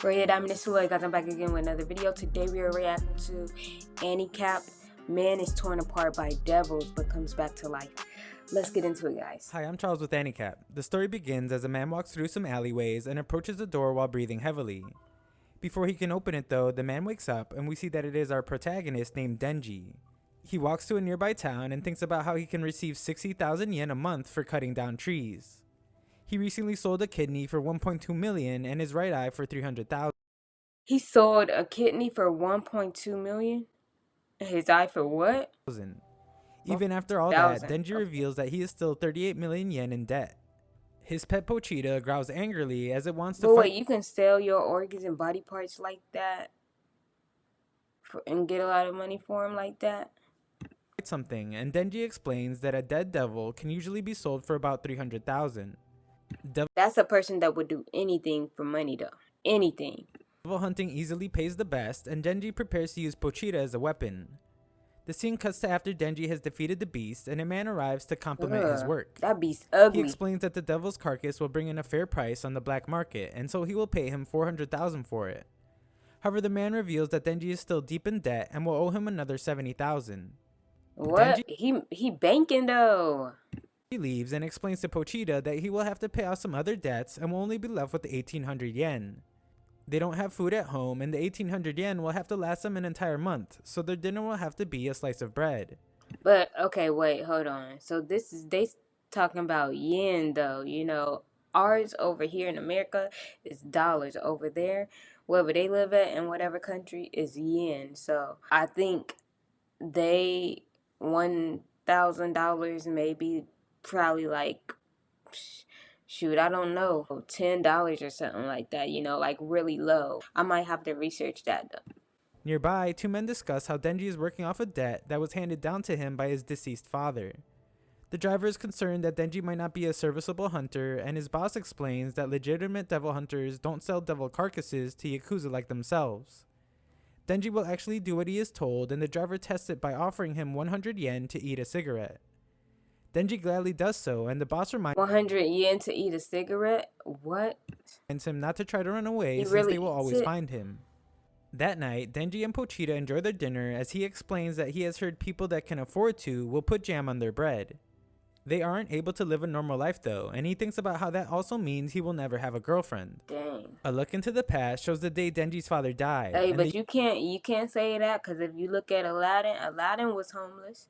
Great, I'm Nisua, guys. I'm back again with another video. Today we are reacting to AniCap. Man is torn apart by devils but comes back to life. Let's get into it, guys. Hi, I'm Charles with AniCap. The story begins as a man walks through some alleyways and approaches a door while breathing heavily. Before he can open it though, the man wakes up and we see that it is our protagonist named Denji. He walks to a nearby town and thinks about how he can receive 60,000 yen a month for cutting down trees. He recently sold a kidney for 1.2 million and his right eye for 300,000. He sold a kidney for 1.2 million? His eye for what? Even after all that, 1,000. Denji reveals that he is still 38 million yen in debt. His pet Pochita growls angrily as it wants to But fight. wait, you can sell your organs and body parts like that and get a lot of money for them like that? Something, and Denji explains that a dead devil can usually be sold for about 300,000. That's a person that would do anything for money though. Anything. Devil hunting easily pays the best, and Denji prepares to use Pochita as a weapon. The scene cuts to after Denji has defeated the beast, and a man arrives to compliment his work. That beast's ugly. He explains that the devil's carcass will bring in a fair price on the black market, and so he will pay him 400,000 for it. However, the man reveals that Denji is still deep in debt and will owe him another 70,000. What? He banking though. He leaves and explains to Pochita that he will have to pay off some other debts and will only be left with 1,800 yen. They don't have food at home, and the 1,800 yen will have to last them an entire month, so their dinner will have to be a slice of bread. But okay, wait, hold on. So they talking about yen though, you know. Ours over here in America is dollars. Over there, wherever they live at in whatever country, is yen. So I think they $1,000 maybe probably like shoot, I don't know, $10 or something like that, you know, like really low. I might have to research that though. Nearby, two men discuss how Denji is working off a debt that was handed down to him by his deceased father. The driver is concerned that Denji might not be a serviceable hunter, and his boss explains that legitimate devil hunters don't sell devil carcasses to Yakuza like themselves. Denji will actually do what he is told, and the driver tests it by offering him 100 yen to eat a cigarette. Denji gladly does so, and the boss reminds 100 yen to eat a cigarette? What? him not to try to run away since really they will always find him. That night, Denji and Pochita enjoy their dinner as he explains that he has heard people that can afford to will put jam on their bread. They aren't able to live a normal life though, and he thinks about how that also means he will never have a girlfriend. Dang. A look into the past shows the day Denji's father died. Hey, but you can't say that, because if you look at Aladdin was homeless.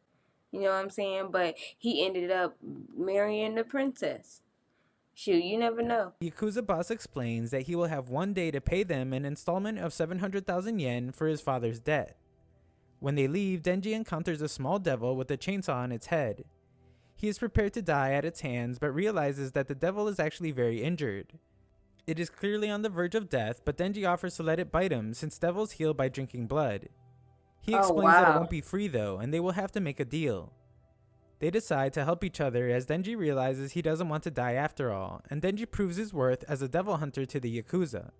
You know what I'm saying? But he ended up marrying the princess. Shoot, you never know. The Yakuza boss explains that he will have one day to pay them an installment of 700,000 yen for his father's debt. When they leave, Denji encounters a small devil with a chainsaw on its head. He is prepared to die at its hands, but realizes that the devil is actually very injured. It is clearly on the verge of death, but Denji offers to let it bite him since devils heal by drinking blood. He explains that it won't be free though, and they will have to make a deal. They decide to help each other as Denji realizes he doesn't want to die after all, and Denji proves his worth as a devil hunter to the Yakuza.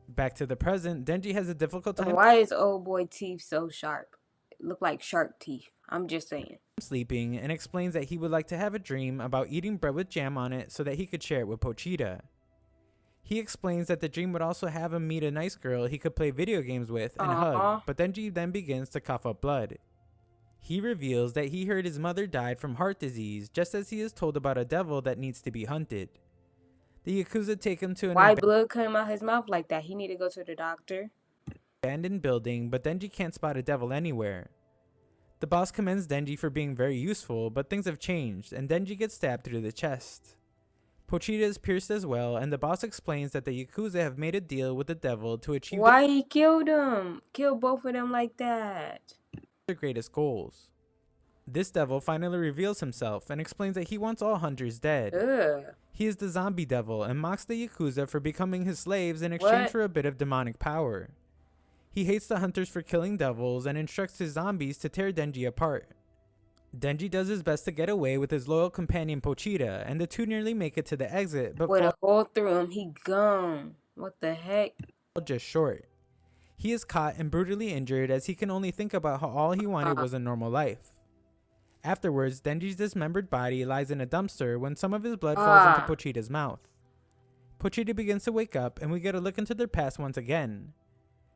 Back to the present, Denji has a difficult time. Why is old boy teeth so sharp? It look like shark teeth. I'm just saying. Sleeping, and explains that he would like to have a dream about eating bread with jam on it so that he could share it with Pochita. He explains that the dream would also have him meet a nice girl he could play video games with and hug, but Denji then begins to cough up blood. He reveals that he heard his mother died from heart disease, just as he is told about a devil that needs to be hunted. The Yakuza take him to an Why blood came out his mouth like that? He need to go to the doctor. Abandoned building, but Denji can't spot a devil anywhere. The boss commends Denji for being very useful, but things have changed, and Denji gets stabbed through the chest. Pochita is pierced as well, and the boss explains that the Yakuza have made a deal with the devil to achieve Why he killed him? Kill both of them like that. their greatest goals. This devil finally reveals himself and explains that he wants all hunters dead. Ugh. He is the zombie devil and mocks the Yakuza for becoming his slaves in exchange for a bit of demonic power. He hates the hunters for killing devils and instructs his zombies to tear Denji apart. Denji does his best to get away with his loyal companion Pochita, and the two nearly make it to the exit, but with a hole through him, he gone. What the heck? Just short. He is caught and brutally injured as he can only think about how all he wanted was a normal life. Afterwards, Denji's dismembered body lies in a dumpster when some of his blood falls into Pochita's mouth. Pochita begins to wake up, and we get a look into their past once again.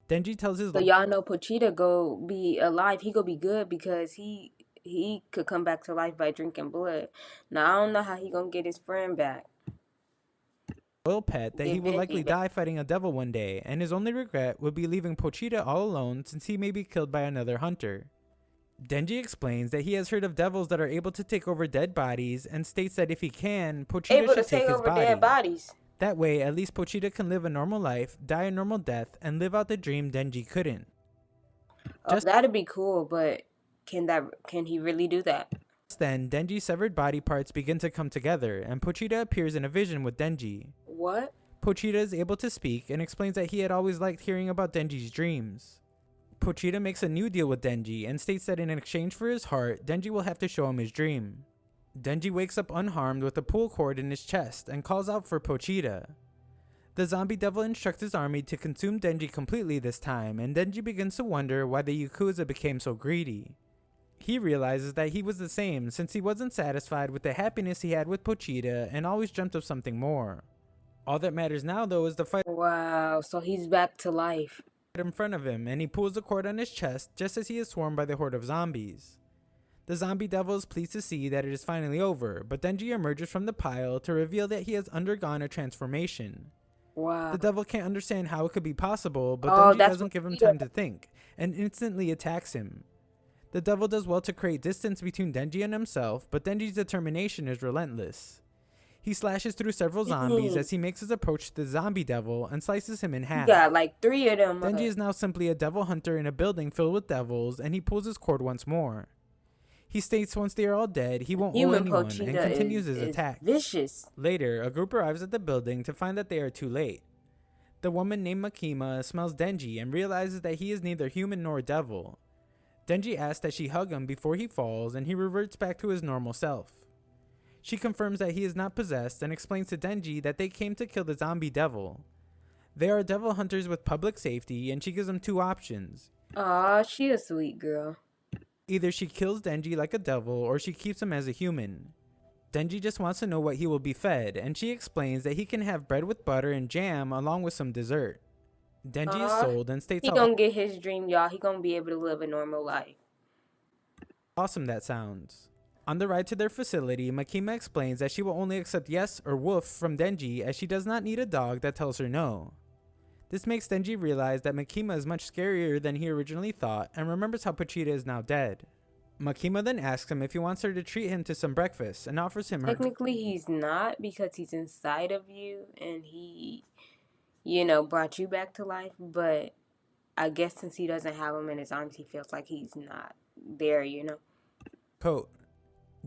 Denji tells his So y'all know Pochita go be alive. He go be good because he could come back to life by drinking blood. Now I don't know how he gonna get his friend back. loyal pet that he Get will likely Benji back. die fighting a devil one day, and his only regret would be leaving Pochita all alone since he may be killed by another hunter. Denji explains that he has heard of devils that are able to take over dead bodies and states that if he can, Pochita Able to should take take his over dead body. bodies. That way, at least Pochita can live a normal life, die a normal death, and live out the dream Denji couldn't. Oh, that'd be cool, but can he really do that? Then, Denji's severed body parts begin to come together, and Pochita appears in a vision with Denji. What? Pochita is able to speak and explains that he had always liked hearing about Denji's dreams. Pochita makes a new deal with Denji and states that in exchange for his heart, Denji will have to show him his dream. Denji wakes up unharmed with a pull cord in his chest and calls out for Pochita. The zombie devil instructs his army to consume Denji completely this time, and Denji begins to wonder why the Yakuza became so greedy. He realizes that he was the same since he wasn't satisfied with the happiness he had with Pochita and always dreamt of something more. All that matters now though is the fight Wow, so he's back to life. in front of him, and he pulls the cord on his chest just as he is swarmed by the horde of zombies. The zombie devil is pleased to see that it is finally over, but Denji emerges from the pile to reveal that he has undergone a transformation. Wow. The devil can't understand how it could be possible, but Oh, Denji that's doesn't what give him he time to think, and instantly attacks him. The devil does well to create distance between Denji and himself, but Denji's determination is relentless. He slashes through several zombies as he makes his approach to the zombie devil and slices him in You half. got like 3 of them. Denji is now simply a devil hunter in a building filled with devils, and he pulls his cord once more. He states once they are all dead, he won't owe Human anyone, Pochita and continues his is attack. vicious. Later, a group arrives at the building to find that they are too late. The woman named Makima smells Denji and realizes that he is neither human nor devil. Denji asks that she hug him before he falls, and he reverts back to his normal self. She confirms that he is not possessed and explains to Denji that they came to kill the zombie devil. They are devil hunters with public safety, and she gives them 2 options. Aw, she a sweet girl. Either she kills Denji like a devil, or she keeps him as a human. Denji just wants to know what he will be fed, and she explains that he can have bread with butter and jam along with some dessert. Denji is sold and states He how gonna get his dream, y'all. He gonna be able to live a normal life. awesome that sounds. On the ride to their facility, Makima explains that she will only accept yes or woof from Denji as she does not need a dog that tells her no. This makes Denji realize that Makima is much scarier than he originally thought and remembers how Pochita is now dead. Makima then asks him if he wants her to treat him to some breakfast and offers him her. Technically, he's not because he's inside of you and he, brought you back to life. But I guess since he doesn't have him in his arms, he feels like he's not there. Coat.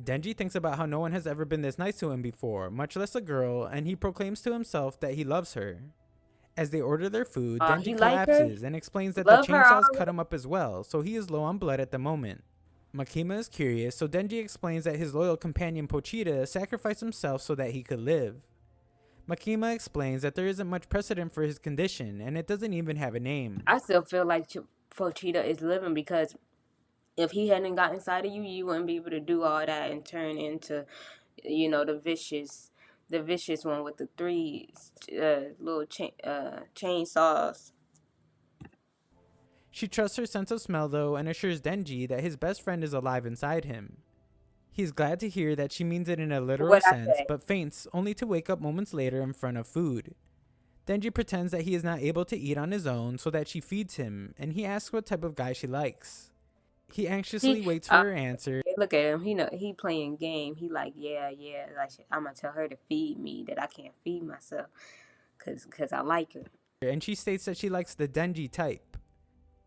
Denji thinks about how no one has ever been this nice to him before, much less a girl, and he proclaims to himself that he loves her. As they order their food, Denji collapses and explains that the chainsaws cut him up as well, so he is low on blood at the moment. Makima is curious, so Denji explains that his loyal companion Pochita sacrificed himself so that he could live. Makima explains that there isn't much precedent for his condition, and it doesn't even have a name. I still feel like Pochita is living because if he hadn't got inside of you, you wouldn't be able to do all that and turn into, the vicious one with the 3 little chainsaws. She trusts her sense of smell though and assures Denji that his best friend is alive inside him. He's glad to hear that she means it in a literal sense, but faints only to wake up moments later in front of food. Denji pretends that he is not able to eat on his own so that she feeds him, and he asks what type of guy she likes. He anxiously waits for her answer. Look at him. He playing game. He like, yeah. Like, I'm going to tell her to feed me, that I can't feed myself because I like her. And she states that she likes the Denji type.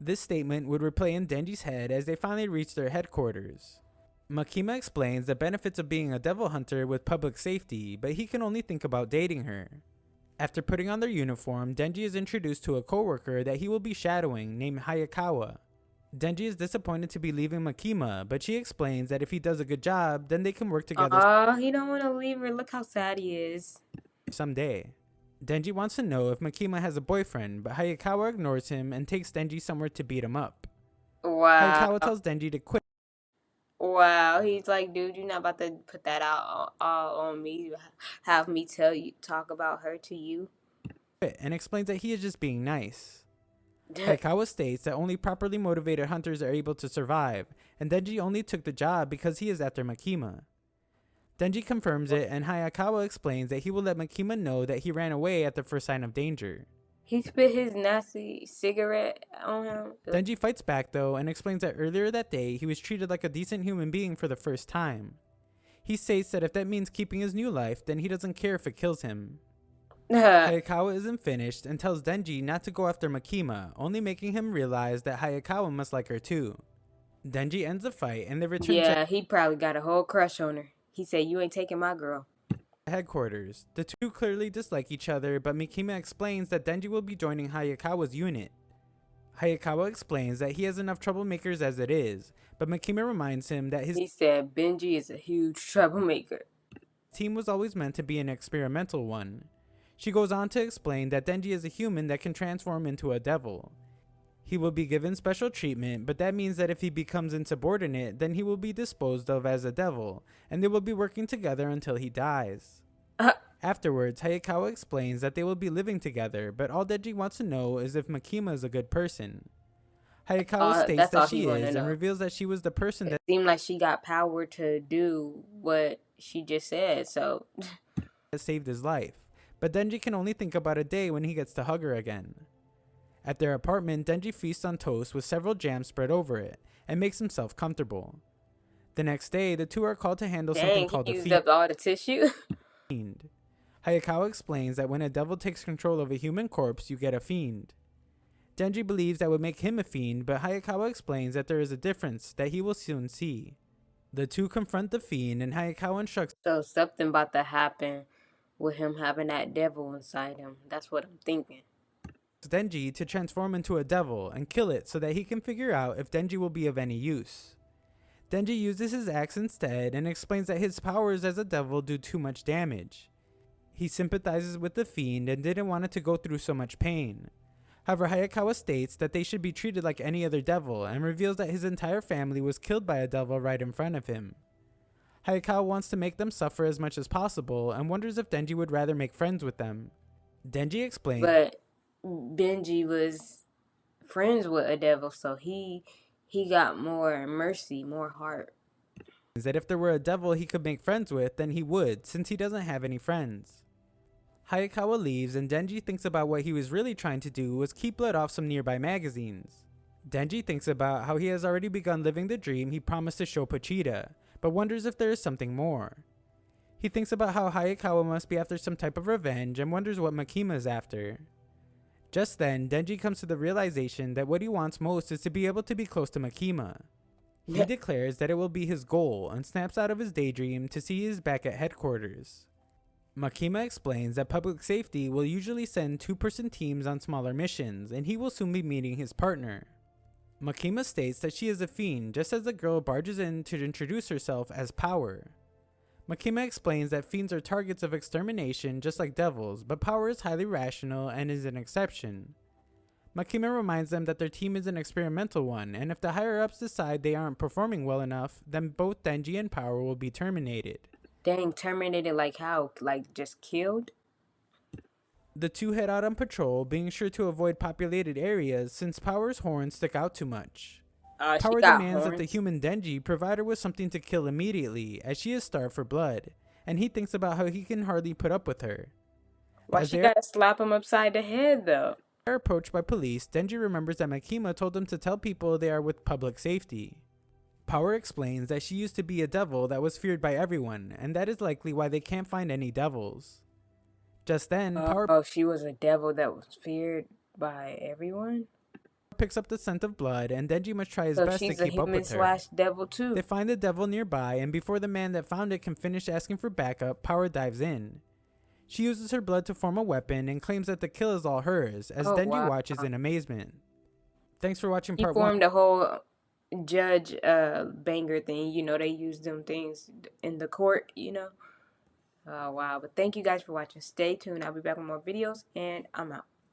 This statement would replay in Denji's head as they finally reach their headquarters. Makima explains the benefits of being a devil hunter with public safety, but he can only think about dating her. After putting on their uniform, Denji is introduced to a coworker that he will be shadowing named Hayakawa. Denji is disappointed to be leaving Makima, but she explains that if he does a good job, then they can work together. He don't want to leave her. Look how sad he is. Someday. Denji wants to know if Makima has a boyfriend, but Hayakawa ignores him and takes Denji somewhere to beat him up. Wow. Hayakawa tells Denji to quit. Wow. Wow, he's like, dude, you're not about to put that out all on me. Have me talk about her to you. And explains that he is just being nice. Hayakawa states that only properly motivated hunters are able to survive, and Denji only took the job because he is after Makima. Denji confirms it, and Hayakawa explains that he will let Makima know that he ran away at the first sign of danger. He spit his nasty cigarette on him. Denji fights back though and explains that earlier that day he was treated like a decent human being for the first time. He states that if that means keeping his new life, then he doesn't care if it kills him. Hayakawa isn't finished and tells Denji not to go after Makima, only making him realize that Hayakawa must like her too. Denji ends the fight and they return to he probably got a whole crush on her. He said, you ain't taking my girl. headquarters. The two clearly dislike each other, but Makima explains that Denji will be joining Hayakawa's unit. Hayakawa explains that he has enough troublemakers as it is, but Makima reminds him that his He said, Benji is a huge troublemaker. team was always meant to be an experimental one. She goes on to explain that Denji is a human that can transform into a devil. He will be given special treatment, but that means that if he becomes insubordinate, then he will be disposed of as a devil, and they will be working together until he dies. Afterwards, Hayakawa explains that they will be living together, but all Denji wants to know is if Makima is a good person. Hayakawa states that she is and reveals that she was the person that seemed like she got power to do what she just said, so saved his life. But Denji can only think about a day when he gets to hug her again. At their apartment, Denji feasts on toast with several jams spread over it, and makes himself comfortable. The next day, the two are called to handle something called he a used up all the tissue. fiend. Hayakawa explains that when a devil takes control of a human corpse, you get a fiend. Denji believes that would make him a fiend, but Hayakawa explains that there is a difference that he will soon see. The two confront the fiend, and Hayakawa instructs So something about to happen with him having that devil inside him. That's what I'm thinking. Denji to transform into a devil and kill it so that he can figure out if Denji will be of any use. Denji uses his axe instead and explains that his powers as a devil do too much damage. He sympathizes with the fiend and didn't want it to go through so much pain. However, Hayakawa states that they should be treated like any other devil and reveals that his entire family was killed by a devil right in front of him. Hayakawa wants to make them suffer as much as possible and wonders if Denji would rather make friends with them. Denji explains, but Benji was friends with a devil, so he got more mercy, more heart. That if there were a devil he could make friends with, then he would, since he doesn't have any friends. Hayakawa leaves and Denji thinks about what he was really trying to do was keep blood off some nearby magazines. Denji thinks about how he has already begun living the dream he promised to show Pochita, but wonders if there is something more. He thinks about how Hayakawa must be after some type of revenge and wonders what Makima is after. Just then, Denji comes to the realization that what he wants most is to be able to be close to Makima. He declares that it will be his goal and snaps out of his daydream to see he is back at headquarters. Makima explains that public safety will usually send two-person teams on smaller missions, and he will soon be meeting his partner. Makima states that she is a fiend, just as the girl barges in to introduce herself as Power. Makima explains that fiends are targets of extermination just like devils, but Power is highly rational and is an exception. Makima reminds them that their team is an experimental one, and if the higher-ups decide they aren't performing well enough, then both Denji and Power will be terminated. Dang, terminated like how? Like just killed? The two head out on patrol, being sure to avoid populated areas since Power's horns stick out too much. Power demands that the human Denji provide her with something to kill immediately, as she is starved for blood, and he thinks about how he can hardly put up with her. Why she gotta slap him upside the head though? They are approached by police. Denji remembers that Makima told him to tell people they are with public safety. Power explains that she used to be a devil that was feared by everyone, and that is likely why they can't find any devils. Just then, Power she was a devil that was feared by everyone? Picks up the scent of blood, and Denji must try his best to keep up with her. Devil too. They find the devil nearby, and before the man that found it can finish asking for backup, Power dives in. She uses her blood to form a weapon and claims that the kill is all hers, as Denji watches in amazement. Thanks for watching part 1. He formed a whole judge banger thing. You know, they use them things in the court, you know. Oh, wow. But thank you guys for watching. Stay tuned. I'll be back with more videos, and I'm out.